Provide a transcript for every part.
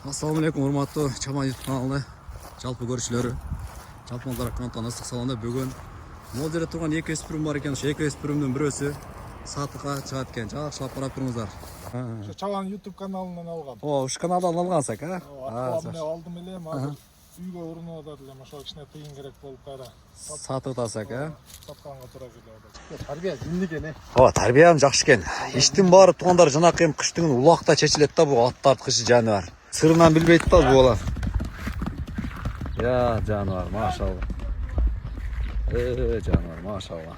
Assalamu alaikum, урматтуу Чаман YouTube каналы жалпы көрүүчүлөрү. Жалпы мазар аккаунттан ыстык салонда бүгүн могул жерде турган эки өспүрүм бар экен. Ошо эки өспүрүмдүн бирөөсү сатыкка чыгат экен. Жакшылап карап туруңуздар. Ошо Чаман YouTube каналынан алгам. Ушу каналдан алгансак, Мына алдым элем, азыр үйгө урунуп атат элем. Ошо кичине тыйын керек болуп кайра. Сатыктасак, Сатканга туура келип атат. Тарбия жинди экен. Тарбиям жакшы экен. Иштин баары туугандар жанакы эми кыштын улакта чечилет да бу аттарткычы жаныбар. Сырынан билбейт да бу бала. Ya жаныбар, машалла. Жаныбар, машалла.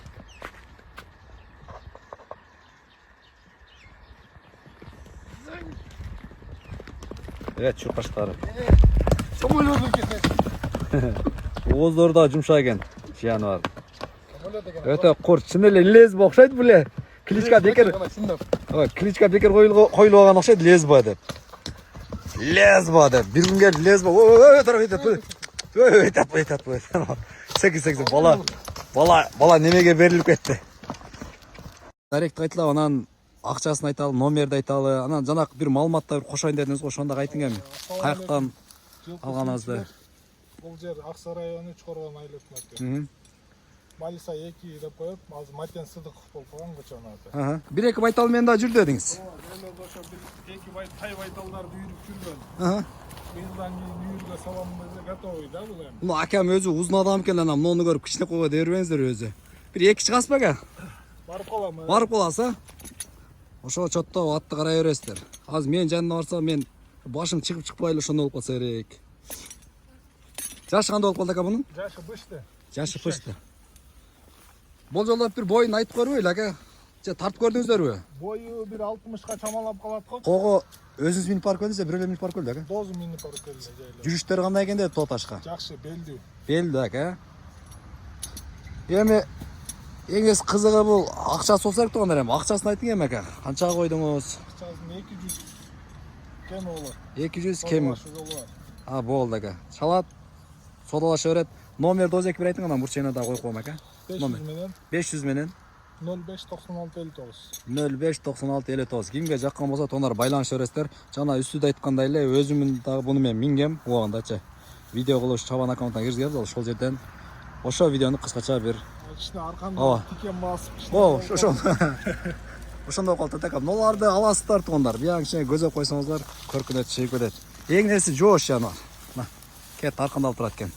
Чуркаштары. Самолётун кесе. Ооздору да жумшак экен, жаныбар. Өтө курч, чын эле лезбо окшойт буле. Кличка бекер. Кличка бекер коюлуп алган окшойт лезбо деп. Лезбо деп. Бир күн келип лезбо. Секи бала немеге берилип кетти. Дарект айтылып, анан акчасын айталы, номерди айталы, анан жанакы бир маалыматтар кошоюн дедиңиз го, ошондо айтың эми. Каяктан алганыңызды? Бул жер Аксай району Чоргон айлыкмакты. Малиса 2 деп коюп, азыр Матен Сыдыков болуп калган көчөнүн аты. Бир-эки байтал менен да жүр дедиңиз. Ошо эки тай байталдарды үйрүп жүргөн. Быйылдан кийин үйүргө саламыз готовый да бул эми. Мына акам өзү узун адам экен, анан муну көрүп кичинекейге дей бербеңиздер өзү. Бир эки чыгасыз ака? Барып калам. Барып каласыз, Ошо чотто атты карай бересиздер. Азыр мен жанына барсам, мен башым чыгып чыкпайлы ошондой болуп калса керек. Жашы кандай болуп калды ака мунун? Жашы бышты. Жашы пышты. Бул жолу бир боюн айтып көрбөйлү ака? Же тартып көрдүңүздөрбү? Бою бир 60ка чамалап калат го. Кого өзүңүз минип барып келдиңиз, бирөө эле минип барып келди ака? Дозу минип барып келди. Жүрүштөрү кандай экен деп тоо ташка? Жакшы, белдүү. Белди ака. Эми эңиз кызыгы бул акчасы болсо керек тургандар эми. Акчасын айтың эми ака. Канчага койдуңуз? Акчасын 200 кем болот. 200 кем. Болот. Болду ака. Чалат. Содалаша берет. Номерди өзү бир айтың, анан бурчайына да коюп коем ака. 500 менен 059659. 059659. Кимге жаккан болсо тонар байланыша бересиздер. Жана үстүдө айткандай эле өзүмүн дагы буну мен мингем убагындачы. Видео кылыш Чабан аккаунтuna киргизгенбиз, ошол жерден ошо видеону кыскача бир кичине арканда тикен басып. Ошондой болуп калат ака. Ноларды аласыздар туугандар. Бияң кичине көзөп койсоңуздар көркүнөт, чейип кетет. Эң неси жоош жаныбар. Мына кет арканда алып турат экен.